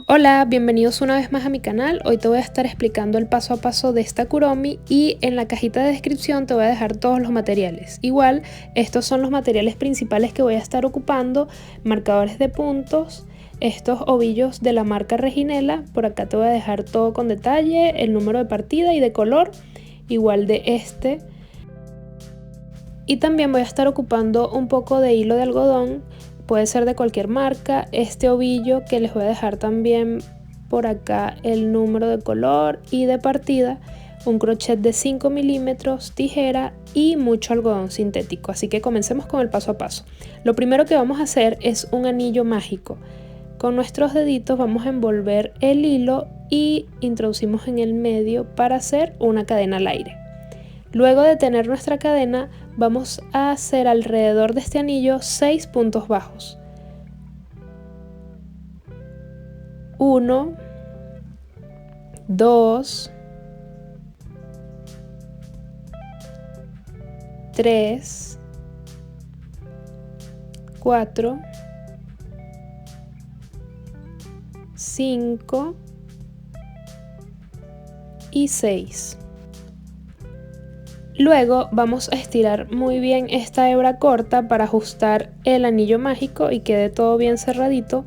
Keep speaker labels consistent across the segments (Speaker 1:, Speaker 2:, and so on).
Speaker 1: Hola, bienvenidos una vez más a mi canal. Hoy te voy a estar explicando el paso a paso de esta Kuromi y en la cajita de descripción te voy a dejar todos los materiales. Igual, estos son los materiales principales que voy a estar ocupando: marcadores de puntos, estos ovillos de la marca Reginela, por acá te voy a dejar todo con detalle, el número de partida y de color, igual de este. Y también voy a estar ocupando un poco de hilo de algodón. Puede ser de cualquier marca, este ovillo que les voy a dejar también por acá el número de color y de partida, un crochet de 5 milímetros, tijera y mucho algodón sintético. Así que comencemos con el paso a paso. Lo primero que vamos a hacer es un anillo mágico. Con nuestros deditos vamos a envolver el hilo y introducimos en el medio para hacer una cadena al aire. Luego de tener nuestra cadena, vamos a hacer alrededor de este anillo 6 puntos bajos. 1, 2, 3, 4, 5 y 6. Luego vamos a estirar muy bien esta hebra corta para ajustar el anillo mágico y quede todo bien cerradito.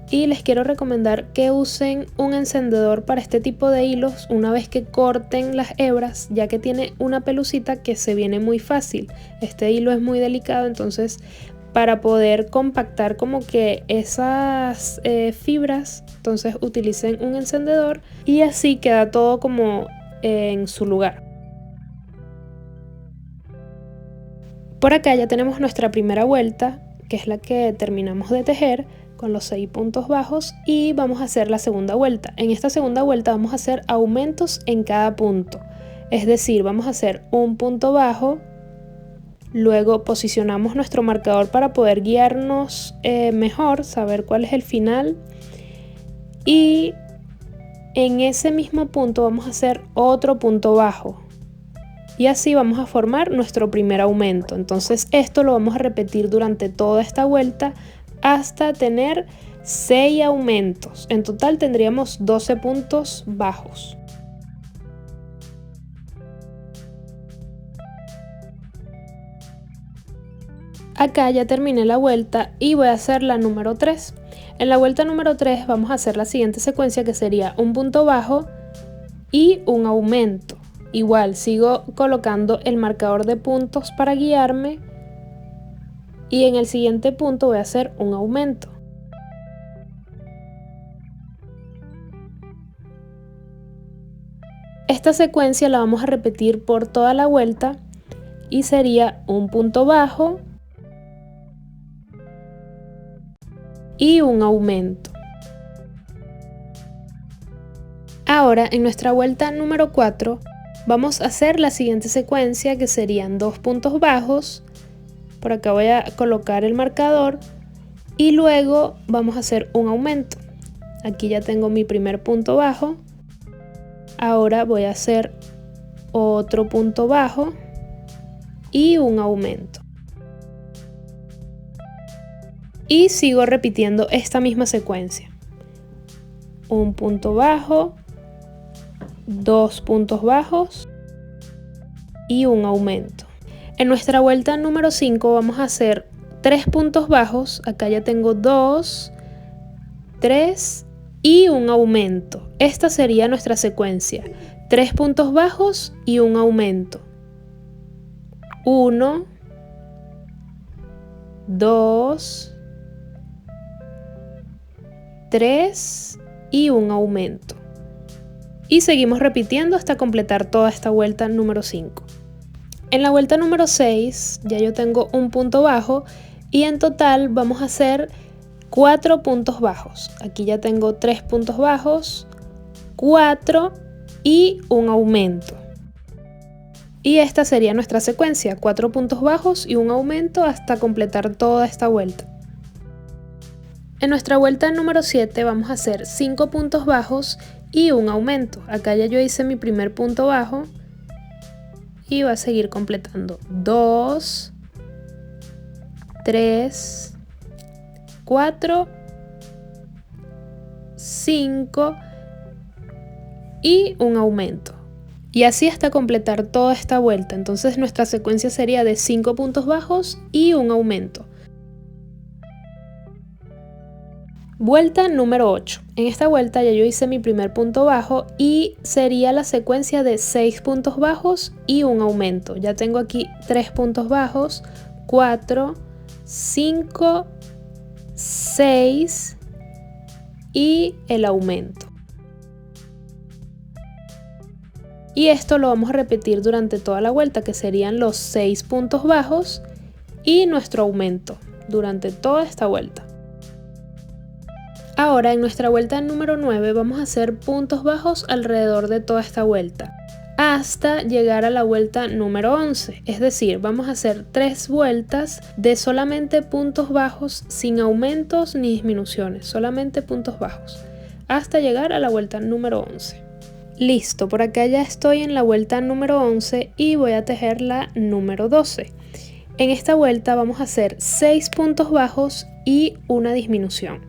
Speaker 1: Y les quiero recomendar que usen un encendedor para este tipo de hilos una vez que corten las hebras, ya que tiene una pelucita que se viene muy fácil. Este hilo es muy delicado, entonces para poder compactar como que esas fibras, entonces utilicen un encendedor y así queda todo como en su lugar. Por acá ya tenemos nuestra primera vuelta, que es la que terminamos de tejer con los 6 puntos bajos, y vamos a hacer la segunda vuelta. En esta segunda vuelta vamos a hacer aumentos en cada punto, es decir, vamos a hacer un punto bajo, luego posicionamos nuestro marcador para poder guiarnos mejor, saber cuál es el final, y en ese mismo punto vamos a hacer otro punto bajo. Y así vamos a formar nuestro primer aumento. Entonces esto lo vamos a repetir durante toda esta vuelta hasta tener 6 aumentos. En total tendríamos 12 puntos bajos. Acá ya terminé la vuelta y voy a hacer la número 3. En la vuelta número 3 vamos a hacer la siguiente secuencia, que sería un punto bajo y un aumento. Igual sigo colocando el marcador de puntos para guiarme y en el siguiente punto voy a hacer un aumento. Esta secuencia la vamos a repetir por toda la vuelta y sería un punto bajo y un aumento. Ahora en nuestra vuelta número 4 vamos a hacer la siguiente secuencia, que serían 2 puntos bajos. Por acá voy a colocar el marcador y luego vamos a hacer un aumento. Aquí ya tengo mi primer punto bajo. Ahora voy a hacer otro punto bajo y un aumento. Y sigo repitiendo esta misma secuencia. Un punto bajo, 2 puntos bajos y un aumento. En nuestra vuelta número 5 vamos a hacer 3 puntos bajos. Acá ya tengo 2, 3 y un aumento. Esta sería nuestra secuencia: 3 puntos bajos y un aumento. 1, 2, 3 y un aumento. Y seguimos repitiendo hasta completar toda esta vuelta número 5. En la vuelta número 6 ya yo tengo un punto bajo y en total vamos a hacer 4 puntos bajos. Aquí ya tengo 3 puntos bajos, 4 y un aumento. Y esta sería nuestra secuencia: 4 puntos bajos y un aumento hasta completar toda esta vuelta. En nuestra vuelta número 7 vamos a hacer 5 puntos bajos y un aumento. Acá ya yo hice mi primer punto bajo y va a seguir completando 2, 3, 4, 5 y un aumento. Y así hasta completar toda esta vuelta. Entonces nuestra secuencia sería de 5 puntos bajos y un aumento. Vuelta número 8. En esta vuelta ya yo hice mi primer punto bajo y sería la secuencia de 6 puntos bajos y un aumento. Ya tengo aquí 3 puntos bajos, 4, 5, 6 y el aumento. Y esto lo vamos a repetir durante toda la vuelta, que serían los 6 puntos bajos y nuestro aumento durante toda esta vuelta. Ahora en nuestra vuelta número 9 vamos a hacer puntos bajos alrededor de toda esta vuelta hasta llegar a la vuelta número 11, es decir, vamos a hacer 3 vueltas de solamente puntos bajos sin aumentos ni disminuciones, solamente puntos bajos hasta llegar a la vuelta número 11. Listo, por acá ya estoy en la vuelta número 11 y voy a tejer la número 12. En esta vuelta vamos a hacer 6 puntos bajos y una disminución.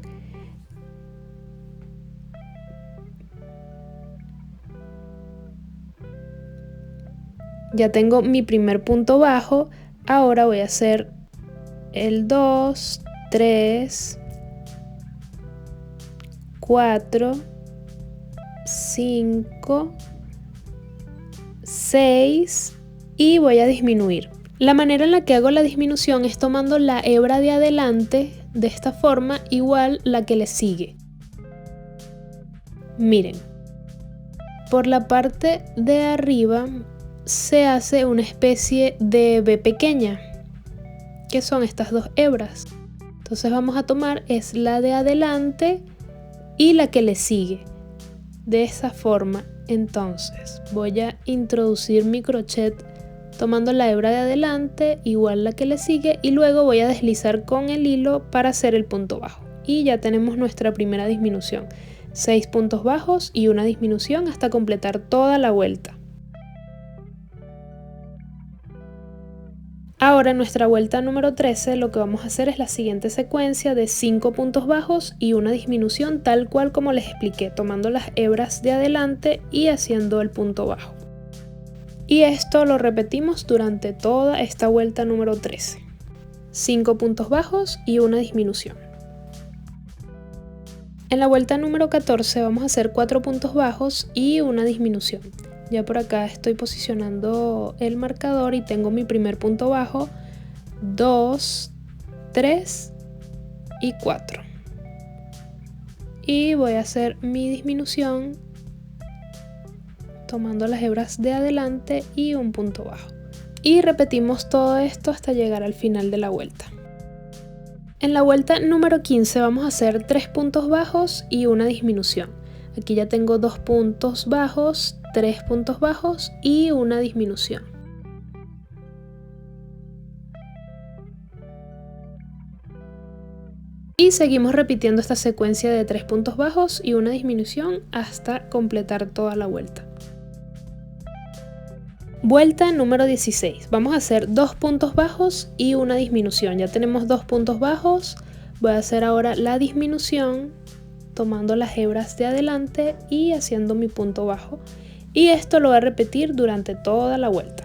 Speaker 1: Ya tengo mi primer punto bajo, ahora voy a hacer el 2, 3, 4, 5, 6 y voy a disminuir. La manera en la que hago la disminución es tomando la hebra de adelante de esta forma, igual la que le sigue. Miren, por la parte de arriba se hace una especie de V pequeña, que son estas dos hebras. Entonces vamos a tomar es la de adelante y la que le sigue. De esa forma, entonces voy a introducir mi crochet tomando la hebra de adelante, igual la que le sigue, y luego voy a deslizar con el hilo para hacer el punto bajo. Y ya tenemos nuestra primera disminución. 6 puntos bajos y una disminución hasta completar toda la vuelta. Ahora en nuestra vuelta número 13 lo que vamos a hacer es la siguiente secuencia de 5 puntos bajos y una disminución tal cual como les expliqué, tomando las hebras de adelante y haciendo el punto bajo. Y esto lo repetimos durante toda esta vuelta número 13. 5 puntos bajos y una disminución. En la vuelta número 14 vamos a hacer 4 puntos bajos y una disminución. Ya por acá estoy posicionando el marcador y tengo mi primer punto bajo, 2, 3 y 4. Y voy a hacer mi disminución tomando las hebras de adelante y un punto bajo. Y repetimos todo esto hasta llegar al final de la vuelta. En la vuelta número 15 vamos a hacer 3 puntos bajos y una disminución. Aquí ya tengo 2 puntos bajos, 3 puntos bajos y una disminución. Y seguimos repitiendo esta secuencia de 3 puntos bajos y una disminución hasta completar toda la vuelta. Vuelta número 16. Vamos a hacer 2 puntos bajos y una disminución. Ya tenemos 2 puntos bajos. Voy a hacer ahora la disminución tomando las hebras de adelante y haciendo mi punto bajo. Y esto lo voy a repetir durante toda la vuelta.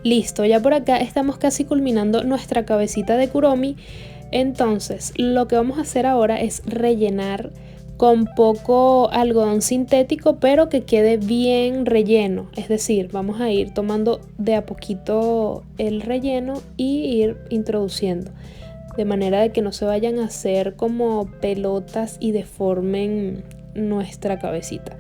Speaker 1: Listo, ya por acá estamos casi culminando nuestra cabecita de Kuromi. Entonces lo que vamos a hacer ahora es rellenar con poco algodón sintético, pero que quede bien relleno. Es decir, vamos a ir tomando de a poquito el relleno y ir introduciendo, de manera de que no se vayan a hacer como pelotas y deformen nuestra cabecita.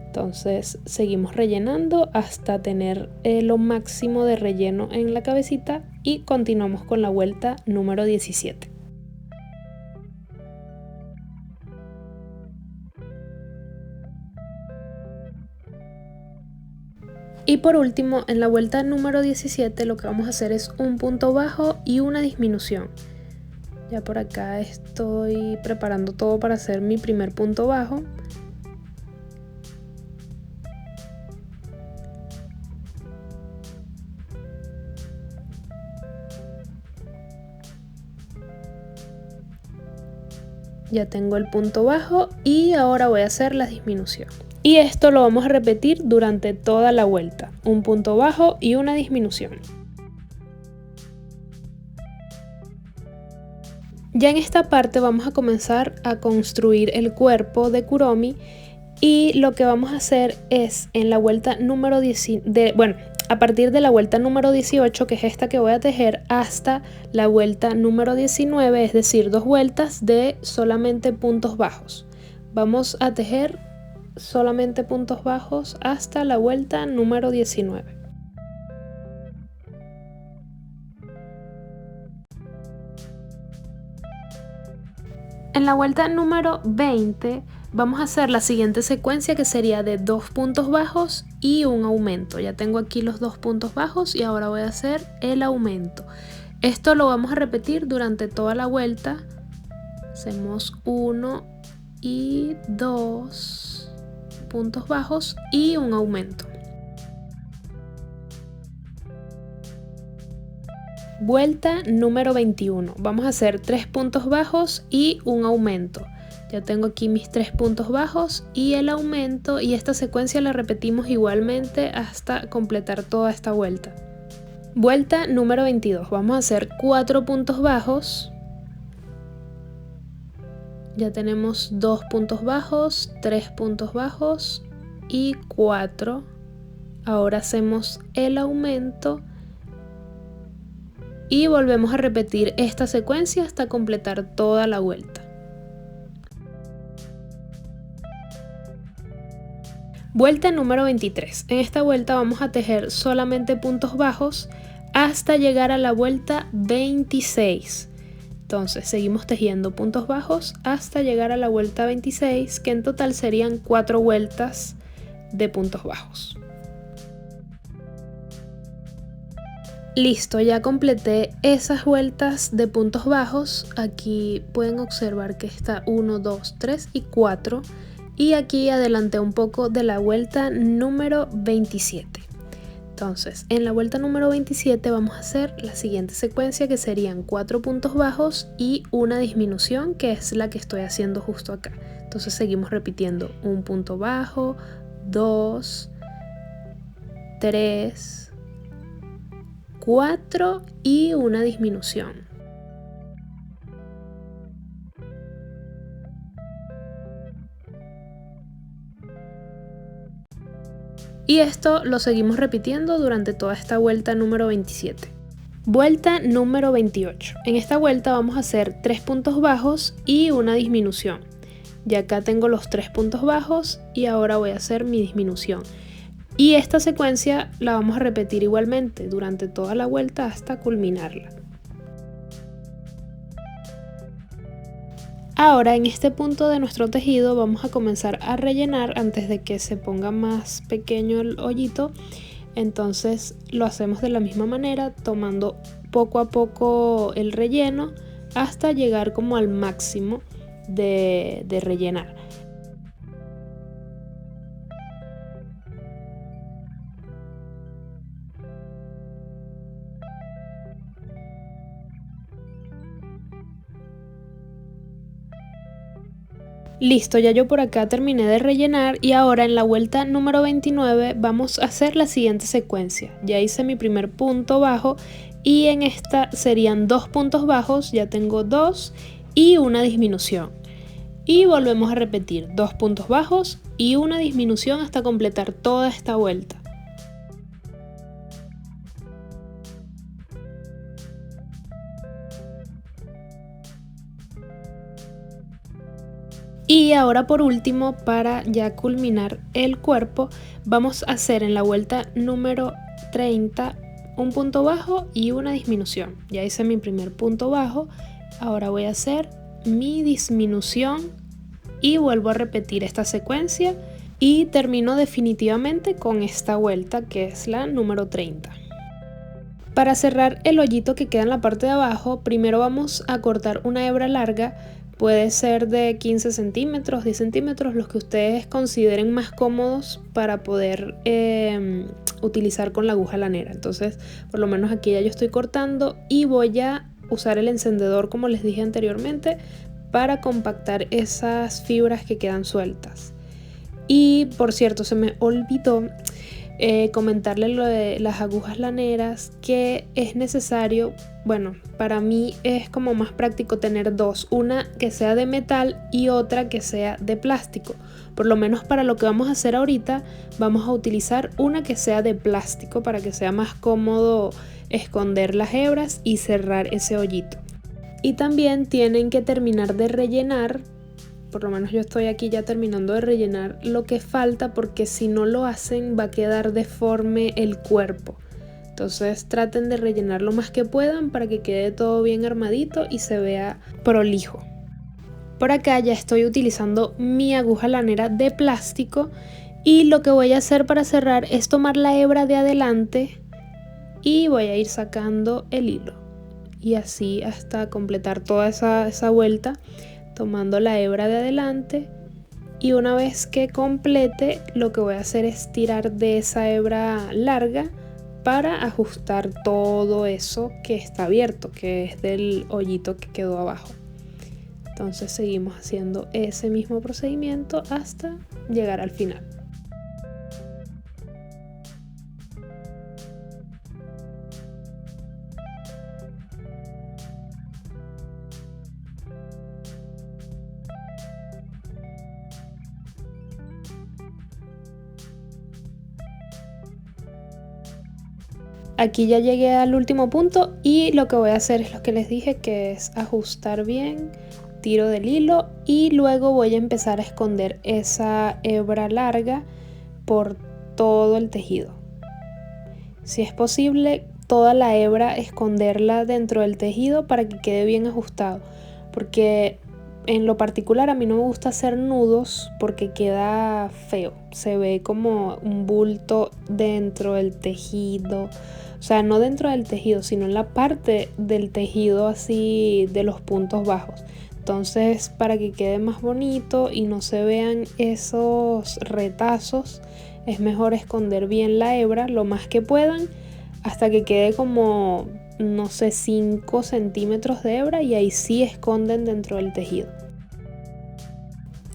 Speaker 1: Entonces seguimos rellenando hasta tener lo máximo de relleno en la cabecita y continuamos con la vuelta número 17. Y por último, en la vuelta número 17 lo que vamos a hacer es un punto bajo y una disminución. Ya por acá estoy preparando todo para hacer mi primer punto bajo. Ya tengo el punto bajo y ahora voy a hacer la disminución. Y esto lo vamos a repetir durante toda la vuelta. Un punto bajo y una disminución. Ya en esta parte vamos a comenzar a construir el cuerpo de Kuromi y lo que vamos a hacer es en la vuelta número 10, a partir de la vuelta número 18, que es esta que voy a tejer, hasta la vuelta número 19, es decir, 2 vueltas de solamente puntos bajos. Vamos a tejer solamente puntos bajos hasta la vuelta número 19. En la vuelta número 20 vamos a hacer la siguiente secuencia, que sería de 2 puntos bajos y un aumento. Ya tengo aquí los 2 puntos bajos y ahora voy a hacer el aumento. Esto lo vamos a repetir durante toda la vuelta. Hacemos 1 y 2 puntos bajos y un aumento. Vuelta número 21. Vamos a hacer 3 puntos bajos y un aumento. Ya tengo aquí mis 3 puntos bajos y el aumento, y esta secuencia la repetimos igualmente hasta completar toda esta vuelta. Vuelta número 22. Vamos a hacer 4 puntos bajos. Ya tenemos 2 puntos bajos, 3 puntos bajos y 4. Ahora hacemos el aumento y volvemos a repetir esta secuencia hasta completar toda la vuelta. Vuelta número 23. En esta vuelta vamos a tejer solamente puntos bajos hasta llegar a la vuelta 26. Entonces seguimos tejiendo puntos bajos hasta llegar a la vuelta 26, que en total serían 4 vueltas de puntos bajos. Listo, ya completé esas vueltas de puntos bajos. Aquí pueden observar que está 1, 2, 3 y 4. Y aquí adelanté un poco de la vuelta número 27. Entonces, en la vuelta número 27 vamos a hacer la siguiente secuencia, que serían 4 puntos bajos y una disminución, que es la que estoy haciendo justo acá. Entonces seguimos repitiendo un punto bajo, 2, 3, 4 y una disminución. Y esto lo seguimos repitiendo durante toda esta vuelta número 27. Vuelta número 28. En esta vuelta vamos a hacer 3 puntos bajos y una disminución. Ya acá tengo los 3 puntos bajos y ahora voy a hacer mi disminución. Y esta secuencia la vamos a repetir igualmente durante toda la vuelta hasta culminarla. Ahora en este punto de nuestro tejido vamos a comenzar a rellenar antes de que se ponga más pequeño el hoyito. Entonces lo hacemos de la misma manera, tomando poco a poco el relleno hasta llegar como al máximo de rellenar. Listo, ya yo por acá terminé de rellenar y ahora en la vuelta número 29 vamos a hacer la siguiente secuencia. Ya hice mi primer punto bajo y en esta serían 2 puntos bajos, ya tengo 2 y una disminución. Y volvemos a repetir 2 puntos bajos y una disminución hasta completar toda esta vuelta. Y ahora por último, para ya culminar el cuerpo, vamos a hacer en la vuelta número 30 un punto bajo y una disminución. Ya hice mi primer punto bajo, ahora voy a hacer mi disminución y vuelvo a repetir esta secuencia y termino definitivamente con esta vuelta, que es la número 30. Para cerrar el hoyito que queda en la parte de abajo, primero vamos a cortar una hebra larga. Puede ser de 15 centímetros, 10 centímetros, los que ustedes consideren más cómodos para poder utilizar con la aguja lanera. Entonces, por lo menos aquí ya yo estoy cortando y voy a usar el encendedor, como les dije anteriormente, para compactar esas fibras que quedan sueltas. Y por cierto, se me olvidó comentarle lo de las agujas laneras, que es necesario, bueno, para mí es como más práctico tener dos, una que sea de metal y otra que sea de plástico. Por lo menos para lo que vamos a hacer ahorita, vamos a utilizar una que sea de plástico para que sea más cómodo esconder las hebras y cerrar ese hoyito. Y también tienen que terminar de rellenar, por lo menos yo estoy aquí ya terminando de rellenar lo que falta, porque si no lo hacen va a quedar deforme el cuerpo. Entonces traten de rellenar lo más que puedan para que quede todo bien armadito y se vea prolijo. Por acá ya estoy utilizando mi aguja lanera de plástico y lo que voy a hacer para cerrar es tomar la hebra de adelante y voy a ir sacando el hilo. Y así hasta completar toda esa vuelta, tomando la hebra de adelante, y una vez que complete lo que voy a hacer es tirar de esa hebra larga para ajustar todo eso que está abierto, que es del hoyito que quedó abajo. Entonces seguimos haciendo ese mismo procedimiento hasta llegar al final. Aquí ya llegué al último punto y lo que voy a hacer es lo que les dije, que es ajustar bien, tiro del hilo y luego voy a empezar a esconder esa hebra larga por todo el tejido. Si es posible, toda la hebra esconderla dentro del tejido para que quede bien ajustado, porque en lo particular a mí no me gusta hacer nudos porque queda feo, se ve como un bulto dentro del tejido. O sea, no dentro del tejido, sino en la parte del tejido así de los puntos bajos. Entonces, para que quede más bonito y no se vean esos retazos, es mejor esconder bien la hebra lo más que puedan hasta que quede como, no sé, 5 centímetros de hebra, y ahí sí esconden dentro del tejido.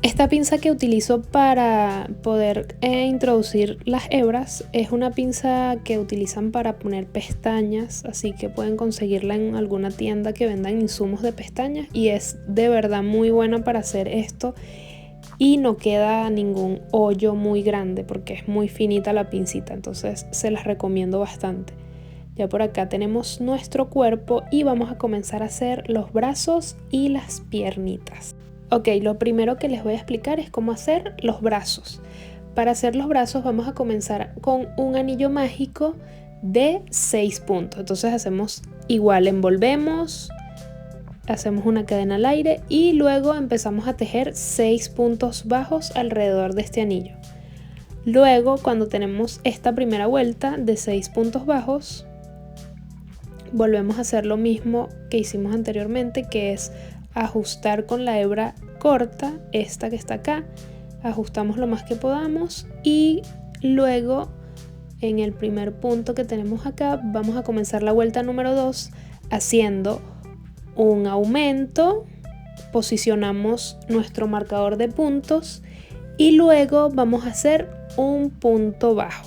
Speaker 1: Esta pinza que utilizo para poder introducir las hebras es una pinza que utilizan para poner pestañas, así que pueden conseguirla en alguna tienda que vendan insumos de pestañas, y es de verdad muy buena para hacer esto y no queda ningún hoyo muy grande porque es muy finita la pincita, entonces se las recomiendo bastante. Ya por acá tenemos nuestro cuerpo y vamos a comenzar a hacer los brazos y las piernitas. Ok, lo primero que les voy a explicar es cómo hacer los brazos. Para hacer los brazos vamos a comenzar con un anillo mágico de 6 puntos. Entonces hacemos igual, envolvemos, hacemos una cadena al aire y luego empezamos a tejer 6 puntos bajos alrededor de este anillo. Luego, cuando tenemos esta primera vuelta de 6 puntos bajos, volvemos a hacer lo mismo que hicimos anteriormente, que es ajustar con la hebra corta, esta que está acá, ajustamos lo más que podamos y luego en el primer punto que tenemos acá vamos a comenzar la vuelta número 2 haciendo un aumento, posicionamos nuestro marcador de puntos y luego vamos a hacer un punto bajo.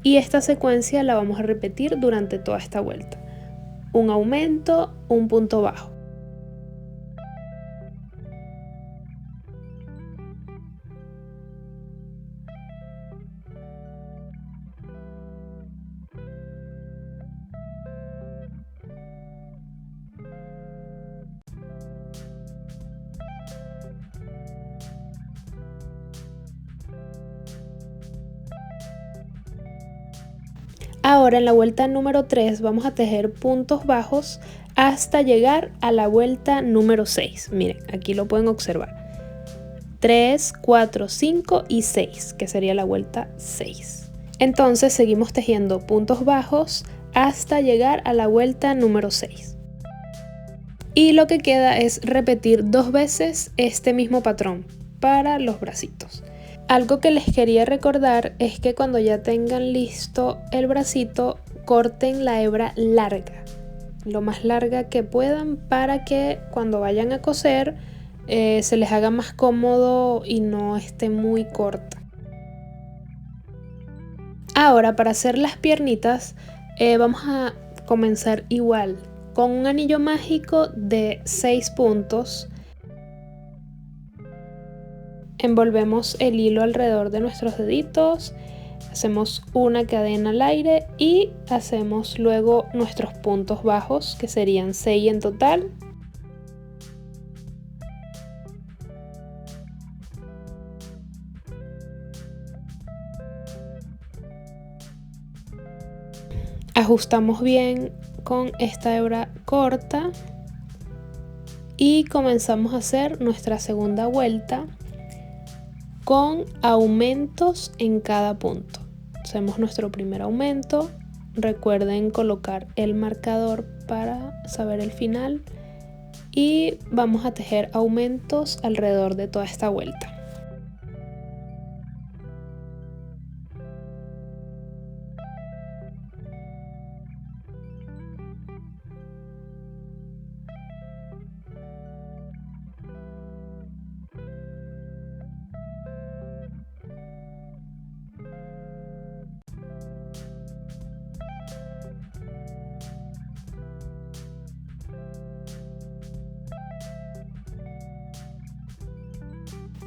Speaker 1: Y esta secuencia la vamos a repetir durante toda esta vuelta. Un aumento, un punto bajo. Ahora en la vuelta número 3 vamos a tejer puntos bajos hasta llegar a la vuelta número 6. Miren, aquí lo pueden observar. 3, 4, 5 y 6, que sería la vuelta 6. Entonces seguimos tejiendo puntos bajos hasta llegar a la vuelta número 6. Y lo que queda es repetir 2 veces este mismo patrón para los bracitos. Algo que les quería recordar es que cuando ya tengan listo el bracito, corten la hebra larga. lo más larga que puedan para que cuando vayan a coser se les haga más cómodo y no esté muy corta. Ahora, para hacer las piernitas vamos a comenzar igual con un anillo mágico de 6 puntos. Envolvemos el hilo alrededor de nuestros deditos, hacemos una cadena al aire y hacemos luego nuestros puntos bajos, que serían 6 en total. Ajustamos bien con esta hebra corta y comenzamos a hacer nuestra segunda vuelta con aumentos en cada punto. Hacemos nuestro primer aumento. Recuerden colocar el marcador para saber el final y vamos a tejer aumentos alrededor de toda esta vuelta.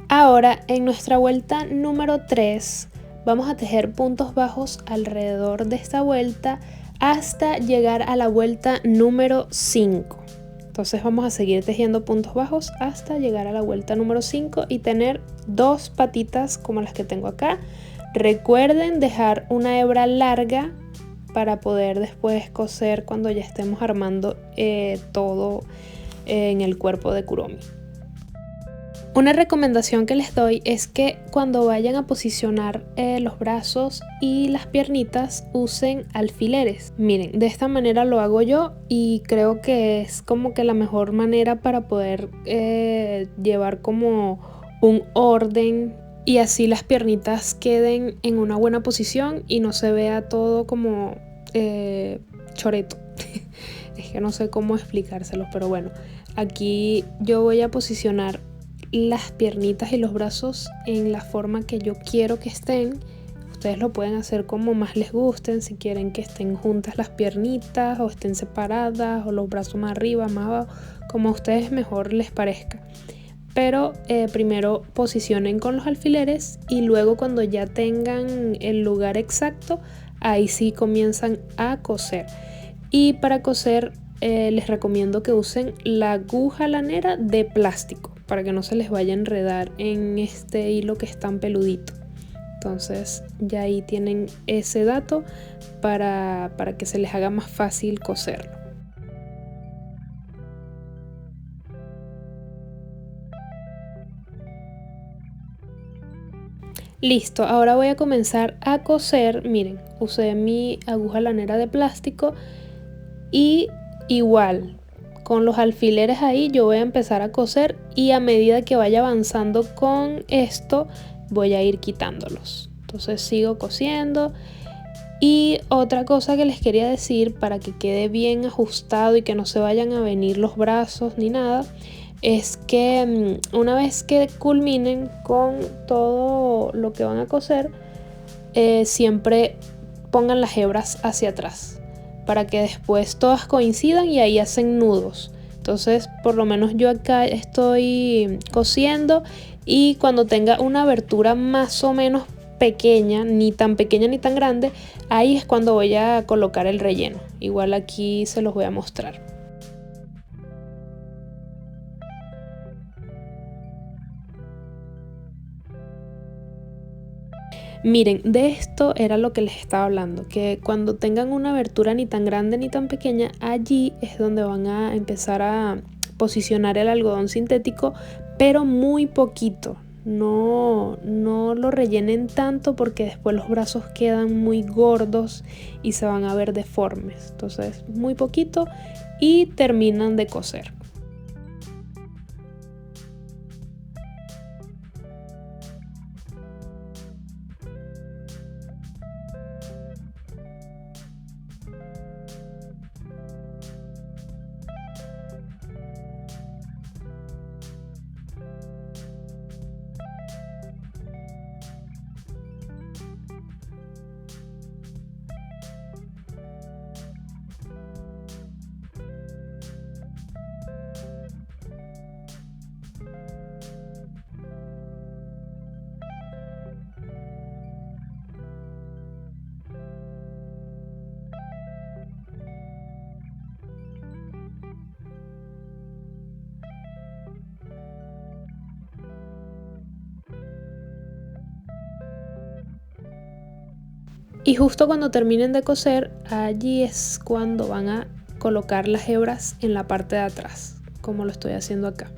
Speaker 1: Ahora en nuestra vuelta número 3 vamos a tejer puntos bajos alrededor de esta vuelta hasta llegar a la vuelta número 5. Entonces vamos a seguir tejiendo puntos bajos hasta llegar a la vuelta número 5 y tener 2 patitas como las que tengo acá. Recuerden dejar una hebra larga para poder después coser cuando ya estemos armando todo en el cuerpo de Kuromi. Una recomendación que les doy es que cuando vayan a posicionar los brazos y las piernitas usen alfileres. Miren, de esta manera lo hago yo y creo que es como que la mejor manera para poder llevar como un orden y así las piernitas queden en una buena posición y no se vea todo como choreto. Es que no sé cómo explicárselos, pero bueno, aquí yo voy a posicionar las piernitas y los brazos en la forma que yo quiero que estén. Ustedes lo pueden hacer como más les gusten, si quieren que estén juntas las piernitas o estén separadas o los brazos más arriba, más abajo, como a ustedes mejor les parezca. Pero primero posicionen con los alfileres y luego cuando ya tengan el lugar exacto, ahí sí comienzan a coser. Y para coser les recomiendo que usen la aguja lanera de plástico para que no se les vaya a enredar en este hilo que es tan peludito. Entonces ya ahí tienen ese dato para que se les haga más fácil coserlo. Listo, ahora voy a comenzar a coser. Miren, usé mi aguja lanera de plástico y igual con los alfileres ahí yo voy a empezar a coser y a medida que vaya avanzando con esto voy a ir quitándolos. Entonces sigo cosiendo. Y otra cosa que les quería decir para que quede bien ajustado y que no se vayan a venir los brazos ni nada, es que una vez que culminen con todo lo que van a coser, siempre pongan las hebras hacia atrás para que después todas coincidan y ahí hacen nudos. Entonces por lo menos yo acá estoy cosiendo y cuando tenga una abertura más o menos pequeña ni tan grande, ahí es cuando voy a colocar el relleno. Igual aquí se los voy a mostrar. Miren, de esto era lo que les estaba hablando, que cuando tengan una abertura ni tan grande ni tan pequeña, allí es donde van a empezar a posicionar el algodón sintético, pero muy poquito. No lo rellenen tanto porque después los brazos quedan muy gordos y se van a ver deformes. Entonces, muy poquito y terminan de coser. Y justo cuando terminen de coser, allí es cuando van a colocar las hebras en la parte de atrás, como lo estoy haciendo acá.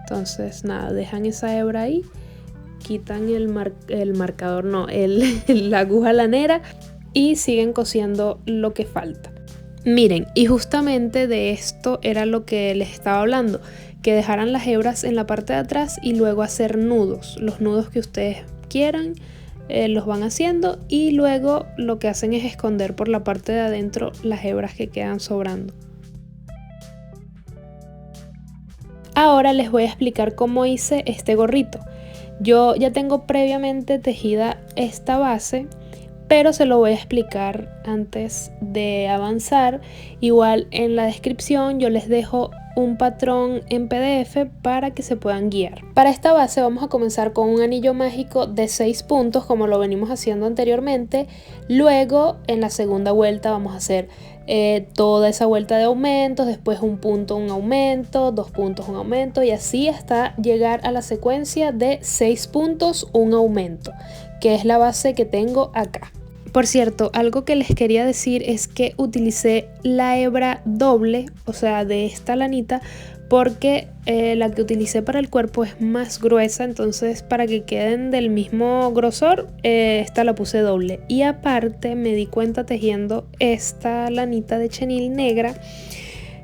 Speaker 1: Entonces nada, dejan esa hebra ahí, quitan el marcador, no, la aguja lanera y siguen cosiendo lo que falta. Miren, y justamente de esto era lo que les estaba hablando, que dejaran las hebras en la parte de atrás y luego hacer nudos, los nudos que ustedes quieran. Los van haciendo y luego lo que hacen es esconder por la parte de adentro las hebras que quedan sobrando. Ahora les voy a explicar cómo hice este gorrito. Yo ya tengo previamente tejida esta base, pero se lo voy a explicar antes de avanzar. Igual en la descripción yo les dejo un patrón en PDF para que se puedan guiar. Para esta base vamos a comenzar con un anillo mágico de 6 puntos como lo venimos haciendo anteriormente. Luego en la segunda vuelta vamos a hacer toda esa vuelta de aumentos, después un punto, un aumento, 2 puntos, un aumento y así hasta llegar a la secuencia de 6 puntos, un aumento, que es la base que tengo acá. Por cierto, algo que les quería decir es que utilicé la hebra doble, o sea, de esta lanita, porque la que utilicé para el cuerpo es más gruesa, entonces para que queden del mismo grosor, esta la puse doble. Y aparte me di cuenta tejiendo esta lanita de chenil negra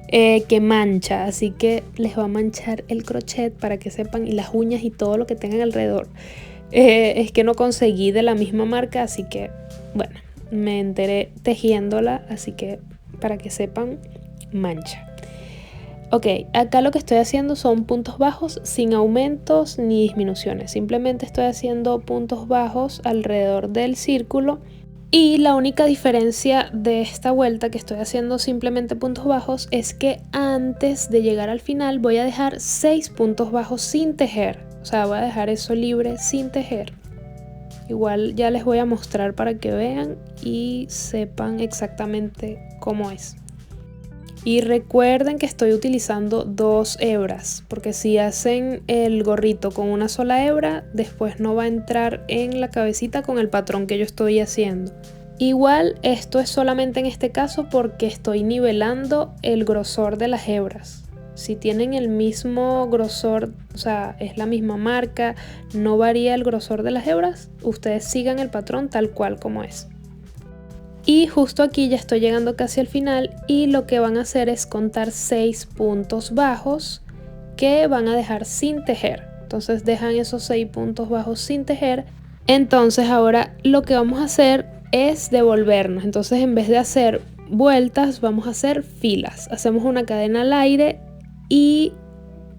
Speaker 1: que mancha, así que les va a manchar el crochet para que sepan, y las uñas y todo lo que tengan alrededor. Es que no conseguí de la misma marca, así que bueno, me enteré tejiéndola, así que para que sepan, mancha. Ok, acá lo que estoy haciendo son puntos bajos sin aumentos ni disminuciones, simplemente estoy haciendo puntos bajos alrededor del círculo. Y la única diferencia de esta vuelta, que estoy haciendo simplemente puntos bajos, es que antes de llegar al final voy a dejar 6 puntos bajos sin tejer. O sea, voy a dejar eso libre sin tejer. Igual ya les voy a mostrar para que vean y sepan exactamente cómo es. Y recuerden que estoy utilizando 2 hebras, porque si hacen el gorrito con una sola hebra, después no va a entrar en la cabecita con el patrón que yo estoy haciendo. Igual esto es solamente en este caso porque estoy nivelando el grosor de las hebras. Si tienen el mismo grosor, o sea, es la misma marca, no varía el grosor de las hebras, ustedes sigan el patrón tal cual como es. Y justo aquí ya estoy llegando casi al final y lo que van a hacer es contar 6 puntos bajos que van a dejar sin tejer. Entonces dejan esos 6 puntos bajos sin tejer. Entonces ahora lo que vamos a hacer es devolvernos. Entonces en vez de hacer vueltas vamos a hacer filas. Hacemos una cadena al aire y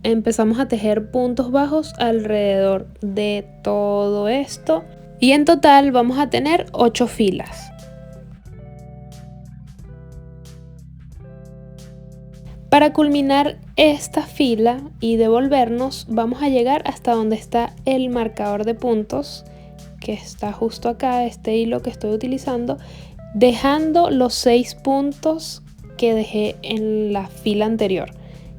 Speaker 1: empezamos a tejer puntos bajos alrededor de todo esto. Y en total vamos a tener 8 filas. Para culminar esta fila y devolvernos, vamos a llegar hasta donde está el marcador de puntos, que está justo acá, este hilo que estoy utilizando, dejando los 6 puntos que dejé en la fila anterior,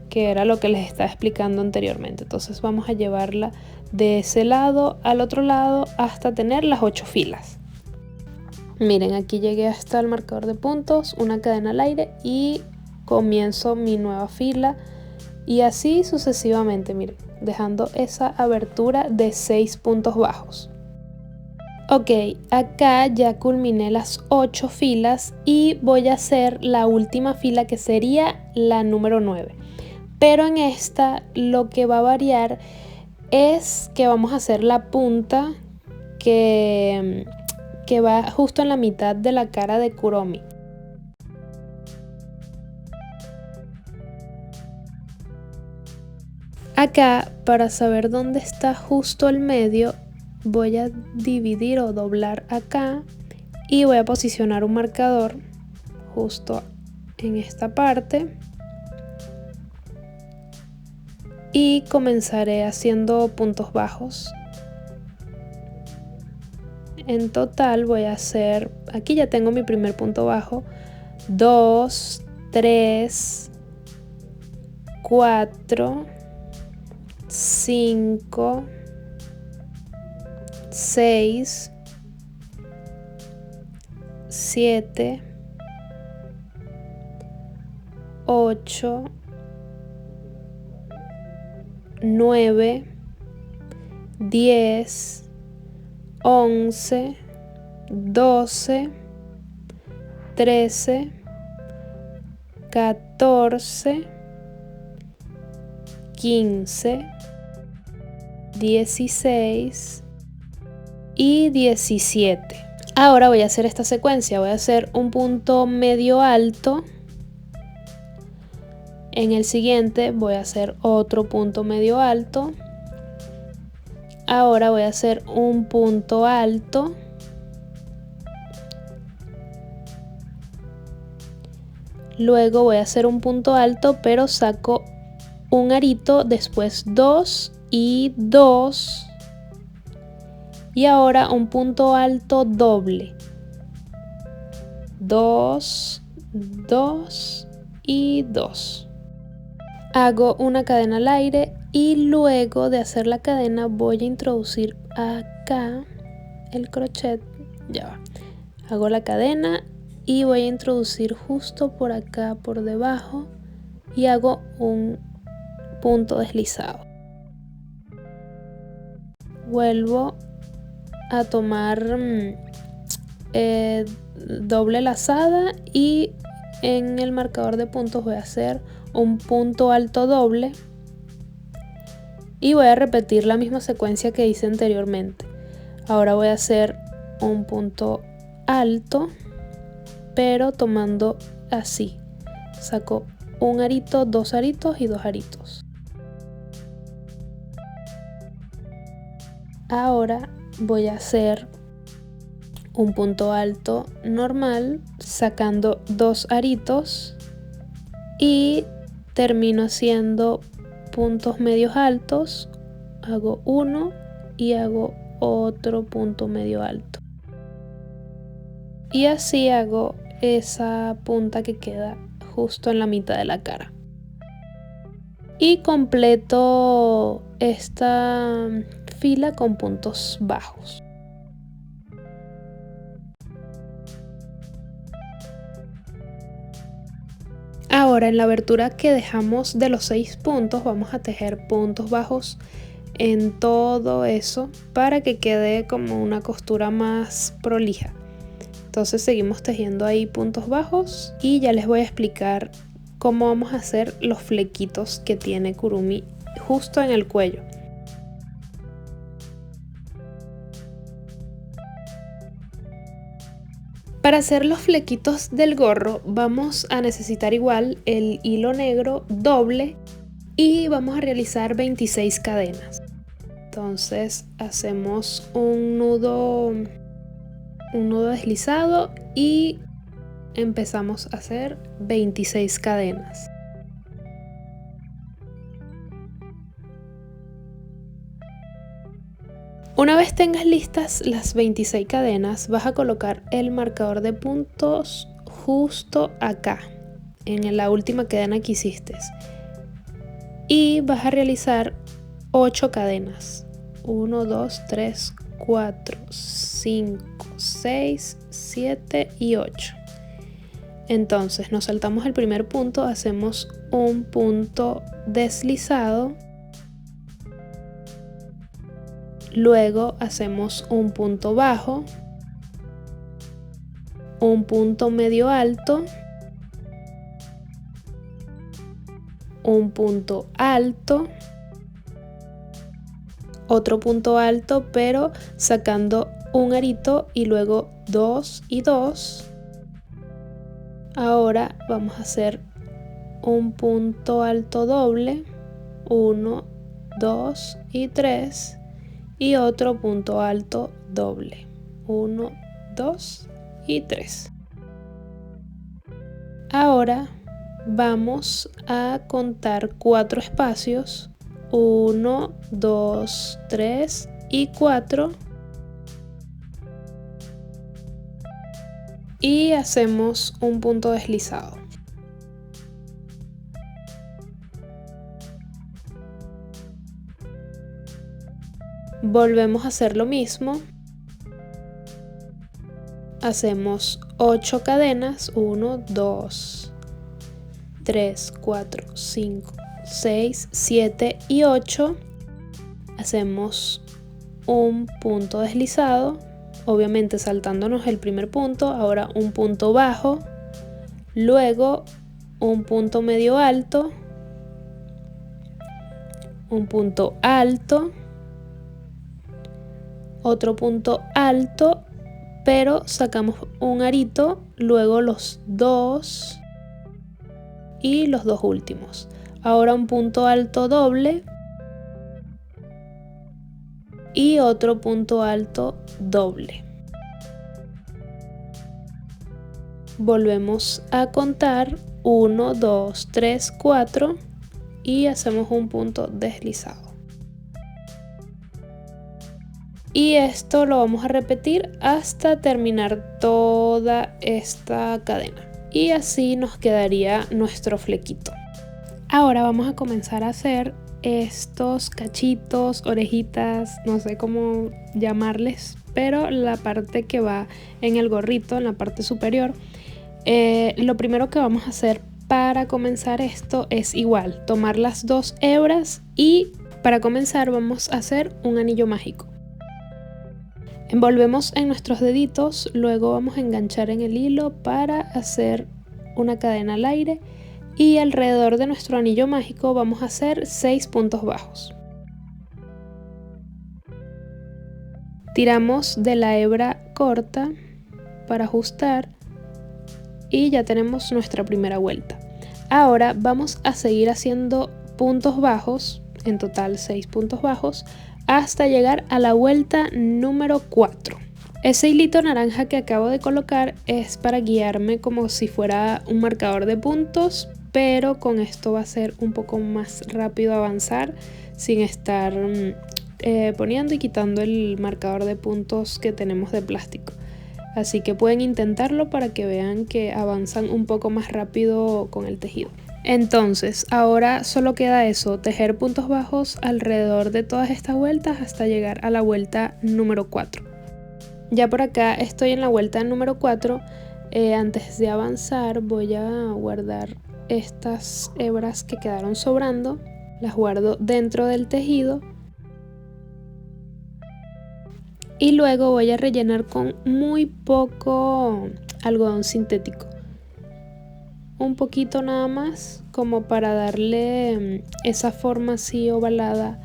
Speaker 1: que era lo que les estaba explicando anteriormente. Entonces vamos a llevarla de ese lado al otro lado hasta tener las 8 filas. Miren, aquí llegué hasta el marcador de puntos, una cadena al aire y comienzo mi nueva fila y así sucesivamente, miren, dejando esa abertura de 6 puntos bajos. Ok, acá ya culminé las 8 filas y voy a hacer la última fila, que sería la número 9. Pero en esta lo que va a variar es que vamos a hacer la punta que va justo en la mitad de la cara de Kuromi. Acá, para saber dónde está justo el medio, voy a dividir o doblar acá y voy a posicionar un marcador justo en esta parte y comenzaré haciendo puntos bajos. En total voy a hacer, aquí ya tengo mi primer punto bajo, 2, 3, 4, 5, 6, 7, 8, 9, 10, 11, 12, 13, 14, 15, 16 y 17. Ahora voy a hacer esta secuencia, voy a hacer un punto medio alto, en el siguiente voy a hacer otro punto medio alto, ahora voy a hacer un punto alto, luego voy a hacer un punto alto pero saco un arito, después 2 y 2 y ahora un punto alto doble, 2, 2 y 2. Hago una cadena al aire y luego de hacer la cadena voy a introducir acá el crochet, ya va. Hago la cadena y voy a introducir justo por acá por debajo y hago un punto deslizado. Vuelvo a tomar doble lazada y en el marcador de puntos voy a hacer un punto alto doble y voy a repetir la misma secuencia que hice anteriormente. Ahora voy a hacer un punto alto pero tomando así, saco un arito, 2 aritos y 2 aritos. Ahora voy a hacer un punto alto normal sacando 2 aritos y termino haciendo puntos medios altos, hago uno y hago otro punto medio alto y así hago esa punta que queda justo en la mitad de la cara y completo esta fila con puntos bajos. Ahora en la abertura que dejamos de los 6 puntos vamos a tejer puntos bajos en todo eso para que quede como una costura más prolija. Entonces seguimos tejiendo ahí puntos bajos y ya les voy a explicar cómo vamos a hacer los flequitos que tiene Kurumi justo en el cuello. Para hacer los flequitos del gorro vamos a necesitar igual el hilo negro doble y vamos a realizar 26 cadenas. Entonces hacemos un nudo deslizado y empezamos a hacer 26 cadenas. Una vez tengas listas las 26 cadenas, vas a colocar el marcador de puntos justo acá, en la última cadena que hiciste. Y vas a realizar 8 cadenas. 1, 2, 3, 4, 5, 6, 7 y 8. Entonces nos saltamos el primer punto, hacemos un punto deslizado. Luego hacemos un punto bajo, un punto medio alto, un punto alto, otro punto alto pero sacando un arito y luego 2 y 2. Ahora vamos a hacer un punto alto doble, 1, 2 y 3. Y otro punto alto doble, 1, 2 y 3. Ahora vamos a contar 4 espacios, 1, 2, 3 y 4. Y hacemos un punto deslizado. Volvemos a hacer lo mismo. Hacemos 8 cadenas, 1, 2, 3, 4, 5, 6, 7 y 8. Hacemos un punto deslizado, obviamente saltándonos el primer punto, ahora un punto bajo, luego un punto medio alto, un punto alto, otro punto alto, pero sacamos un arito, luego los dos y los dos últimos. Ahora un punto alto doble y otro punto alto doble. Volvemos a contar 1, 2, 3, 4 y hacemos un punto deslizado. Y esto lo vamos a repetir hasta terminar toda esta cadena. Y así nos quedaría nuestro flequito. Ahora vamos a comenzar a hacer estos cachitos, orejitas, no sé cómo llamarles, pero la parte que va en el gorrito, en la parte superior. Lo primero que vamos a hacer para comenzar esto es igual, tomar las dos hebras y para comenzar vamos a hacer un anillo mágico. Envolvemos en nuestros deditos, luego vamos a enganchar en el hilo para hacer una cadena al aire y alrededor de nuestro anillo mágico vamos a hacer 6 puntos bajos. Tiramos de la hebra corta para ajustar y ya tenemos nuestra primera vuelta. Ahora vamos a seguir haciendo puntos bajos, en total 6 puntos bajos, hasta llegar a la vuelta número 4. Ese hilito naranja que acabo de colocar es para guiarme como si fuera un marcador de puntos, pero con esto va a ser un poco más rápido avanzar sin estar poniendo y quitando el marcador de puntos que tenemos de plástico. Así que pueden intentarlo para que vean que avanzan un poco más rápido con el tejido. Entonces, ahora solo queda eso, tejer puntos bajos alrededor de todas estas vueltas hasta llegar a la vuelta número 4. Ya por acá estoy en la vuelta número 4. Antes de avanzar voy a guardar estas hebras que quedaron sobrando. Las guardo dentro del tejido. Y luego voy a rellenar con muy poco algodón sintético. Un poquito nada más, como para darle esa forma así ovalada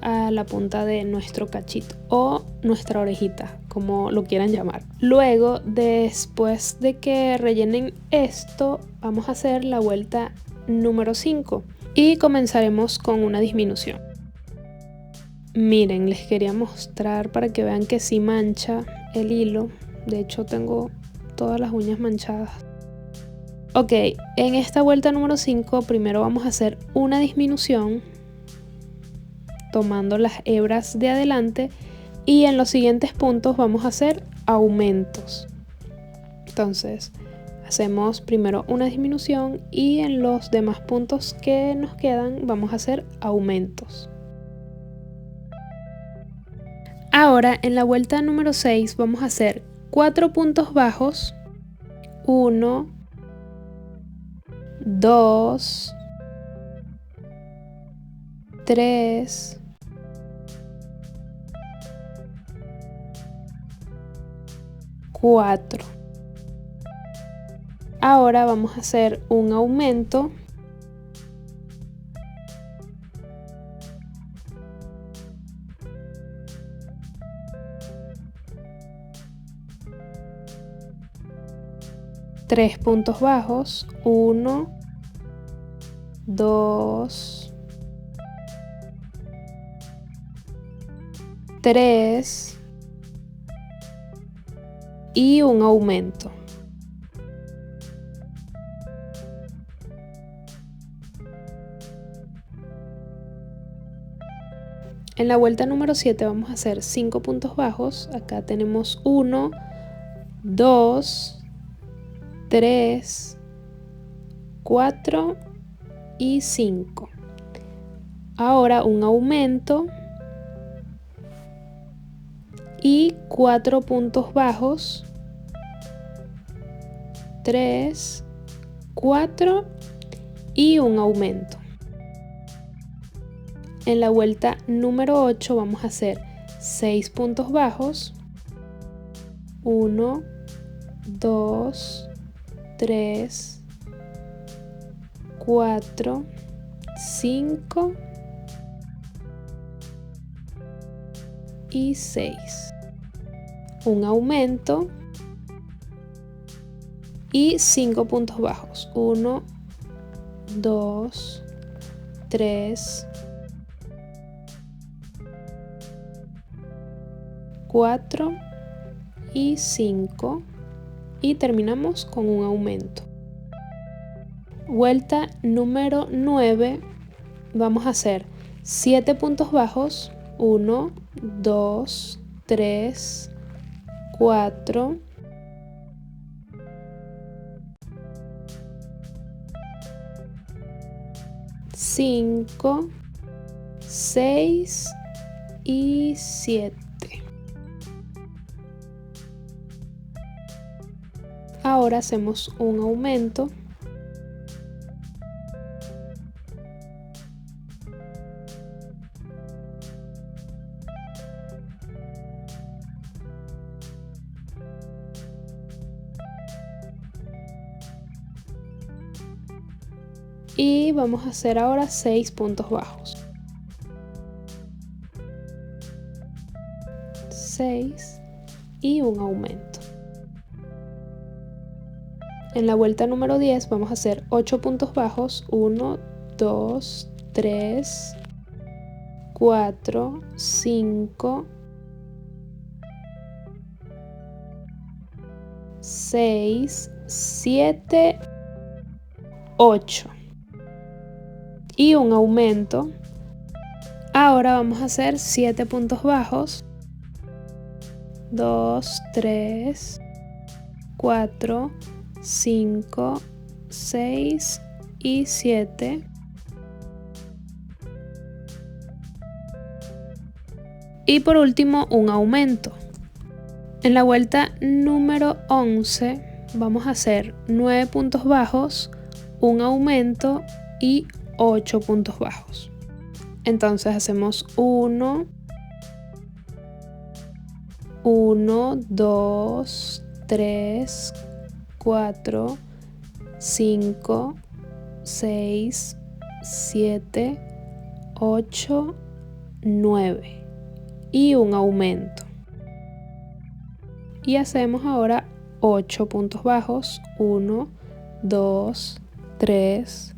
Speaker 1: a la punta de nuestro cachito o nuestra orejita, como lo quieran llamar. Luego, después de que rellenen esto, vamos a hacer la vuelta número 5 y comenzaremos con una disminución. Miren, les quería mostrar para que vean que sí mancha el hilo. De hecho, tengo todas las uñas manchadas. Ok, en esta vuelta número 5 primero vamos a hacer una disminución tomando las hebras de adelante y en los siguientes puntos vamos a hacer aumentos. Entonces hacemos primero una disminución y en los demás puntos que nos quedan vamos a hacer aumentos. Ahora en la vuelta número 6 vamos a hacer 4 puntos bajos, 1, 2, 3, 4. Ahora vamos a hacer un aumento. Tres puntos bajos, 1, 2, 3 y un aumento. En la vuelta número 7 vamos a hacer 5 puntos bajos. Acá tenemos 1, 2, 3, 4 y 5. Ahora un aumento y 4 puntos bajos 3, 4 y un aumento. En la vuelta número 8 vamos a hacer 6 puntos bajos. 1, 2, 3, 4, 5 y 6. Un aumento y 5 puntos bajos. 1, 2, 3, 4 y 5 y terminamos con un aumento. Vuelta número 9 vamos a hacer 7 puntos bajos. 1, 2, 3, 4, 5, 6 y 7. Ahora hacemos un aumento. Y vamos a hacer ahora 6 puntos bajos. 6 y un aumento. En la vuelta número 10 vamos a hacer 8 puntos bajos. 1, 2, 3, 4, 5, 6, 7, 8 y un aumento. Ahora vamos a hacer 7 puntos bajos. 2, 3, 4, 5, 6 y 7. Y por último un aumento. En la vuelta número 11 vamos a hacer 9 puntos bajos, un aumento y 8 puntos bajos. Entonces hacemos 1, 2, 3, 4, 5, 6, 7, 8, 9 y un aumento. Y hacemos ahora 8 puntos bajos. 1, 2, 3,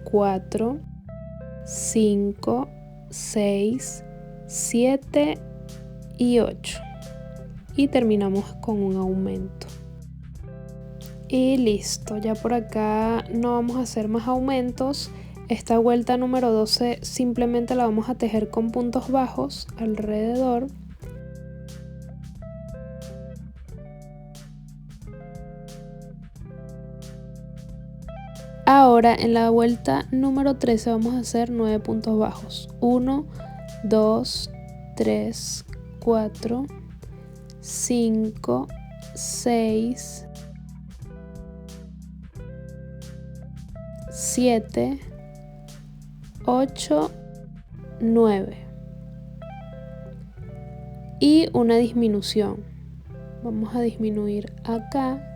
Speaker 1: 4, 5, 6, 7 y 8. Y terminamos con un aumento. Y listo, ya por acá no vamos a hacer más aumentos. Esta vuelta número 12 simplemente la vamos a tejer con puntos bajos alrededor. Ahora en la vuelta número 13 vamos a hacer 9 puntos bajos. 1, 2, 3, 4, 5, 6, 7, 8, 9 y una disminución. Vamos a disminuir acá.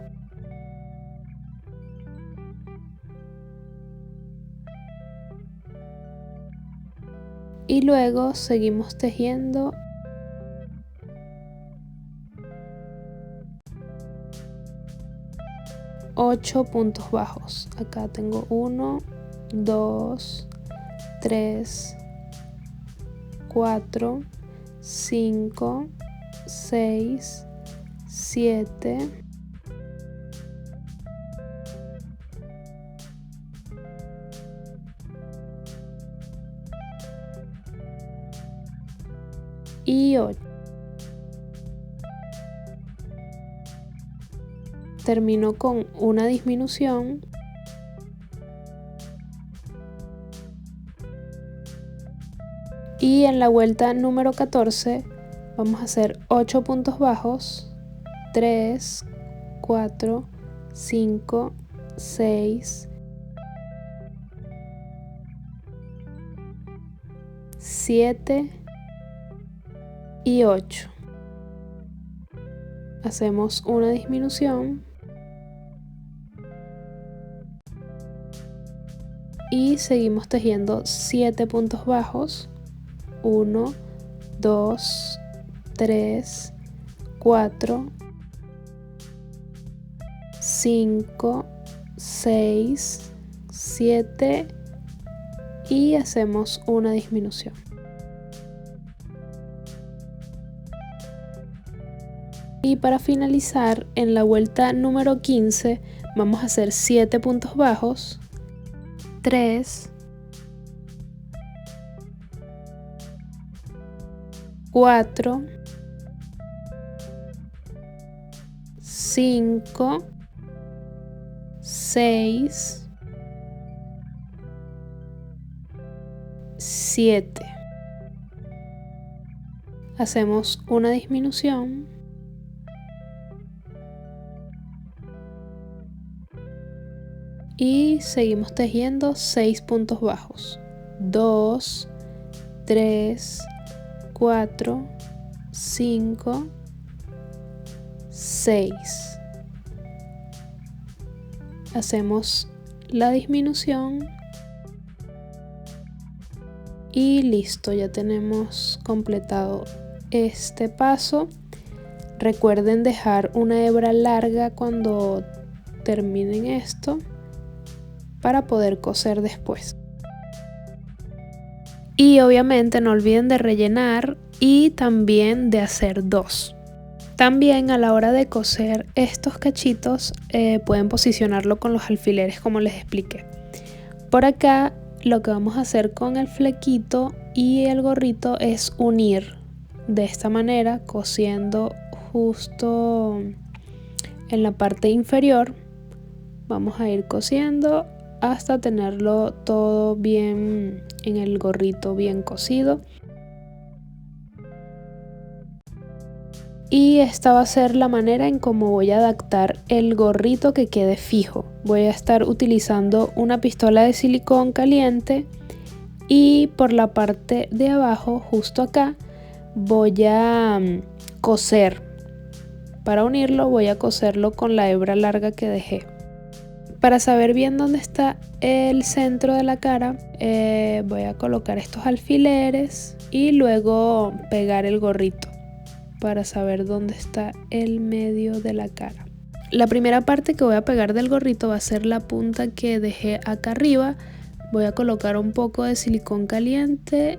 Speaker 1: Y luego seguimos tejiendo 8 puntos bajos. Acá tengo 1, 2, 3, 4, 5, 6, 7, 8. Termino con una disminución y en la vuelta número 14 vamos a hacer 8 puntos bajos, 3, 4, 5, 6, 7 y 8. Hacemos una disminución y seguimos tejiendo 7 puntos bajos. 1, 2, 3, 4, 5, 6, 7 y hacemos una disminución. Y para finalizar, en la vuelta número 15 vamos a hacer 7 puntos bajos, 3, 4, 5, 6, 7. Hacemos una disminución y seguimos tejiendo 6 puntos bajos. 2, 3, 4, 5, 6. Hacemos la disminución y listo, ya tenemos completado este paso. Recuerden dejar una hebra larga cuando terminen esto para poder coser después. Y obviamente no olviden de rellenar y también de hacer 2. También a la hora de coser estos cachitos pueden posicionarlo con los alfileres como les expliqué. Por acá lo que vamos a hacer con el flequito y el gorrito es unir de esta manera, cosiendo justo en la parte inferior. Vamos a ir cosiendo hasta tenerlo todo bien en el gorrito, bien cosido. Y esta va a ser la manera en cómo voy a adaptar el gorrito que quede fijo. Voy a estar utilizando una pistola de silicón caliente y por la parte de abajo, justo acá, voy a coser. Para unirlo voy a coserlo con la hebra larga que dejé. Para saber bien dónde está el centro de la cara, voy a colocar estos alfileres y luego pegar el gorrito para saber dónde está el medio de la cara. La primera parte que voy a pegar del gorrito va a ser la punta que dejé acá arriba. Voy a colocar un poco de silicón caliente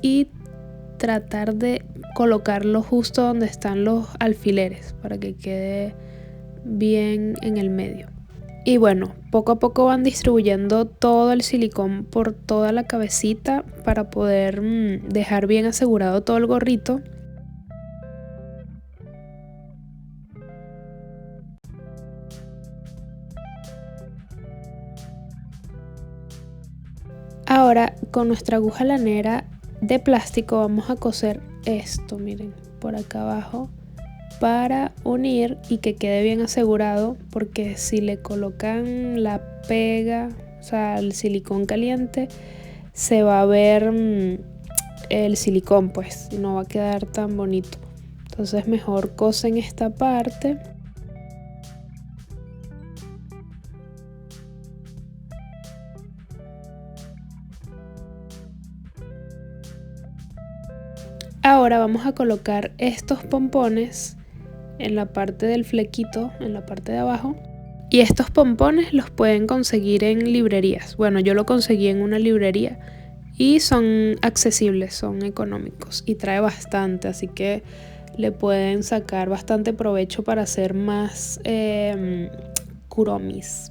Speaker 1: y tratar de colocarlo justo donde están los alfileres para que quede bien en el medio. Y bueno, poco a poco van distribuyendo todo el silicón por toda la cabecita para poder dejar bien asegurado todo el gorrito. Ahora con nuestra aguja lanera de plástico vamos a coser esto, miren, por acá abajo para unir y que quede bien asegurado, porque si le colocan la pega, o sea, el silicón caliente, se va a ver el silicón, pues no va a quedar tan bonito. Entonces mejor cosen esta parte. Ahora vamos a colocar estos pompones en la parte del flequito, en la parte de abajo. Y estos pompones los pueden conseguir en librerías. Bueno, yo lo conseguí en una librería y son accesibles, son económicos y trae bastante, así que le pueden sacar bastante provecho para hacer más kuromis.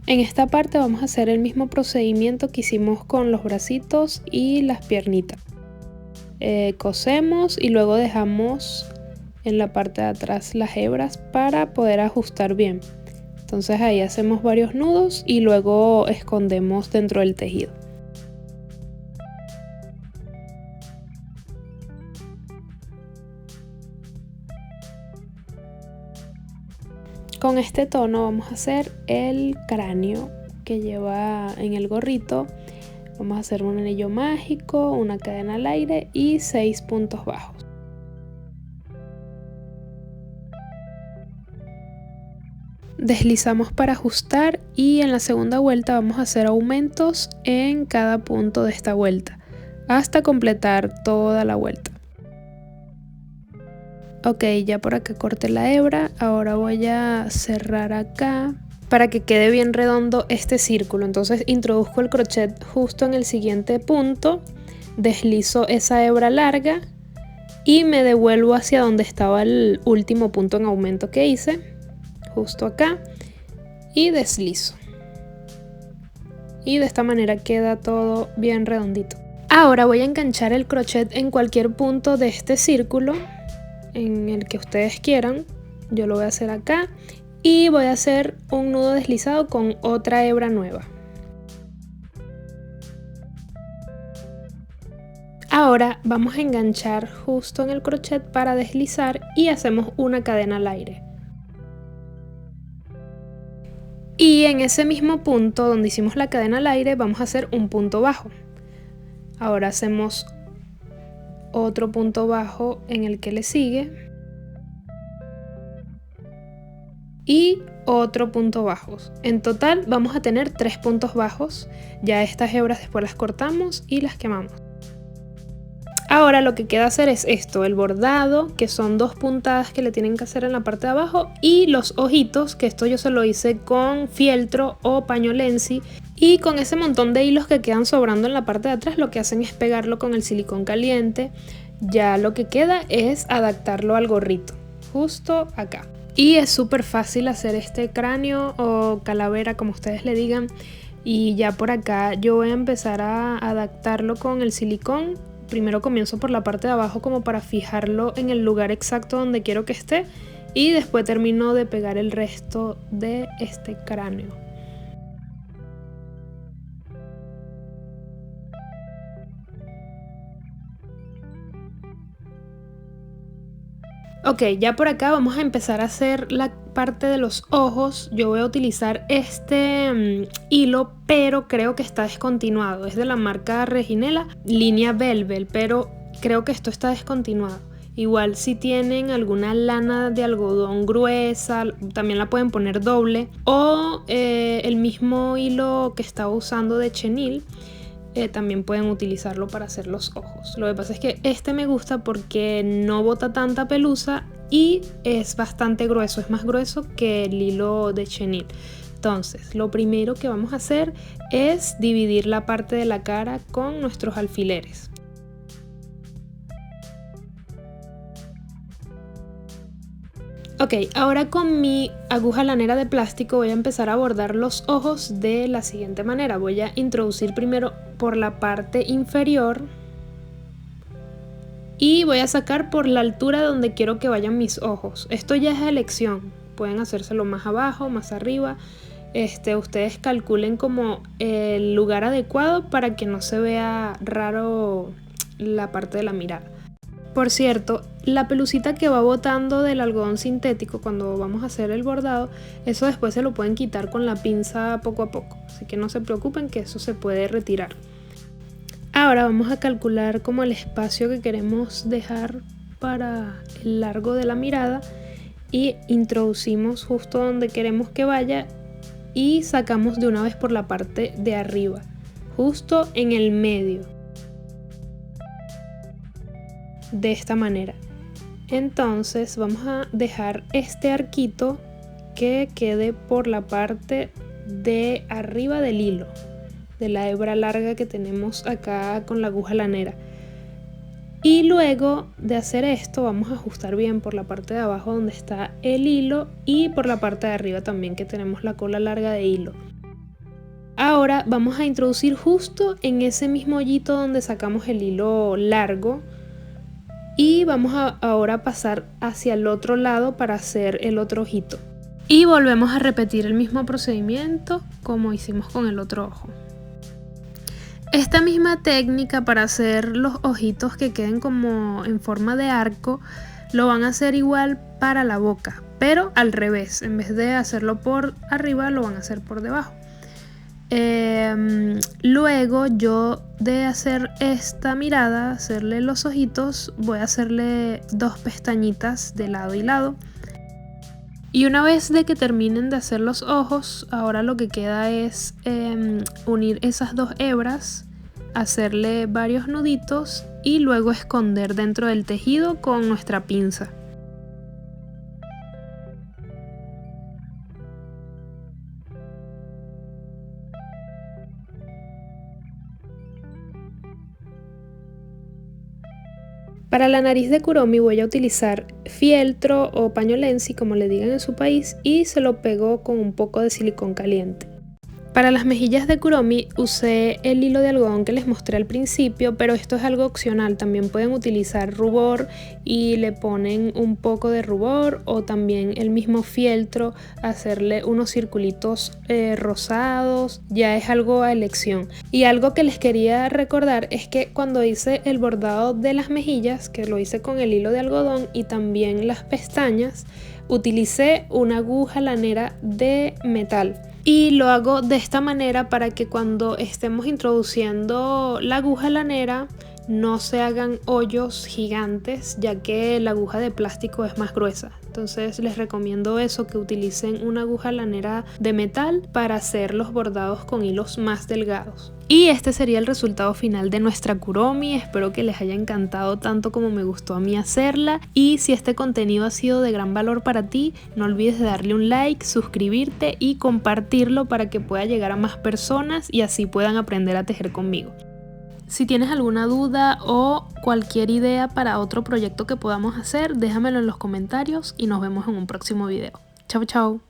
Speaker 1: En esta parte vamos a hacer el mismo procedimiento que hicimos con los bracitos y las piernitas. Cosemos y luego dejamos en la parte de atrás las hebras para poder ajustar bien. Entonces ahí hacemos varios nudos y luego escondemos dentro del tejido. Con este tono vamos a hacer el cráneo que lleva en el gorrito. Vamos a hacer un anillo mágico, una cadena al aire y 6 puntos bajos. Deslizamos para ajustar y en la segunda vuelta vamos a hacer aumentos en cada punto de esta vuelta hasta completar toda la vuelta. Ok, ya por acá corté la hebra, ahora voy a cerrar acá para que quede bien redondo este círculo. Entonces introduzco el crochet justo en el siguiente punto, deslizo esa hebra larga y me devuelvo hacia donde estaba el último punto en aumento que hice, justo acá, y deslizo. Y de esta manera queda todo bien redondito. Ahora voy a enganchar el crochet en cualquier punto de este círculo en el que ustedes quieran. Yo lo voy a hacer acá y voy a hacer un nudo deslizado con otra hebra nueva. Ahora vamos a enganchar justo en el crochet para deslizar y hacemos una cadena al aire. Y en ese mismo punto donde hicimos la cadena al aire vamos a hacer un punto bajo. Ahora hacemos otro punto bajo en el que le sigue y otro punto bajo. En total vamos a tener 3 puntos bajos. Ya estas hebras después las cortamos y las quemamos. Ahora lo que queda hacer es esto, el bordado, que son 2 puntadas que le tienen que hacer en la parte de abajo, y los ojitos, que esto yo se lo hice con fieltro o paño Lenzi. Y con ese montón de hilos que quedan sobrando en la parte de atrás, lo que hacen es pegarlo con el silicón caliente. Ya lo que queda es adaptarlo al gorrito, justo acá. Y es súper fácil hacer este cráneo o calavera, como ustedes le digan. Y ya por acá yo voy a empezar a adaptarlo con el silicón. Primero comienzo por la parte de abajo como para fijarlo en el lugar exacto donde quiero que esté. Y después termino de pegar el resto de este cráneo. Ok, ya por acá vamos a empezar a hacer la parte de los ojos. Yo voy a utilizar este hilo, pero creo que está descontinuado. Es de la marca Reginela, línea Velvet, pero creo que esto está descontinuado. Igual si tienen alguna lana de algodón gruesa, también la pueden poner doble. O el mismo hilo que estaba usando de chenil. También pueden utilizarlo para hacer los ojos. Lo que pasa es que este me gusta porque no bota tanta pelusa y es bastante grueso, es más grueso que el hilo de chenil. Entonces lo primero que vamos a hacer es dividir la parte de la cara con nuestros alfileres. Ok, ahora con mi aguja lanera de plástico voy a empezar a bordar los ojos de la siguiente manera. Voy a introducir primero por la parte inferior y voy a sacar por la altura donde quiero que vayan mis ojos. Esto ya es a elección, pueden hacérselo más abajo, más arriba. Ustedes calculen como el lugar adecuado para que no se vea raro la parte de la mirada. Por cierto, la pelucita que va botando del algodón sintético cuando vamos a hacer el bordado, eso después se lo pueden quitar con la pinza poco a poco, así que no se preocupen que eso se puede retirar. Ahora vamos a calcular como el espacio que queremos dejar para el largo de la mirada y introducimos justo donde queremos que vaya y sacamos de una vez por la parte de arriba, justo en el medio. De esta manera. Entonces vamos a dejar este arquito que quede por la parte de arriba del hilo, de la hebra larga que tenemos acá con la aguja lanera. Y luego de hacer esto vamos a ajustar bien por la parte de abajo donde está el hilo y por la parte de arriba también que tenemos la cola larga de hilo. Ahora vamos a introducir justo en ese mismo hoyito donde sacamos el hilo largo. Y vamos a ahora pasar hacia el otro lado para hacer el otro ojito. Y volvemos a repetir el mismo procedimiento como hicimos con el otro ojo. Esta misma técnica para hacer los ojitos que queden como en forma de arco, lo van a hacer igual para la boca, pero al revés. En vez de hacerlo por arriba, lo van a hacer por debajo. Luego yo de hacer esta mirada, hacerle los ojitos, voy a hacerle 2 pestañitas de lado y lado. Y una vez de que terminen de hacer los ojos, ahora lo que queda es unir esas 2 hebras, hacerle varios nuditos y luego esconder dentro del tejido con nuestra pinza. Para la nariz de Kuromi voy a utilizar fieltro o paño lenzi, como le digan en su país, y se lo pego con un poco de silicón caliente. Para las mejillas de Kuromi usé el hilo de algodón que les mostré al principio, pero esto es algo opcional. También pueden utilizar rubor y le ponen un poco de rubor, o también el mismo fieltro, hacerle unos circulitos rosados, ya es algo a elección. Y algo que les quería recordar es que cuando hice el bordado de las mejillas, que lo hice con el hilo de algodón, y también las pestañas, utilicé una aguja lanera de metal. Y lo hago de esta manera para que cuando estemos introduciendo la aguja lanera no se hagan hoyos gigantes, ya que la aguja de plástico es más gruesa. Entonces les recomiendo eso, que utilicen una aguja lanera de metal para hacer los bordados con hilos más delgados. Y este sería el resultado final de nuestra Kuromi. Espero que les haya encantado tanto como me gustó a mí hacerla. Y si este contenido ha sido de gran valor para ti, no olvides de darle un like, suscribirte y compartirlo para que pueda llegar a más personas y así puedan aprender a tejer conmigo. Si tienes alguna duda o cualquier idea para otro proyecto que podamos hacer, déjamelo en los comentarios y nos vemos en un próximo video. Chau, chau.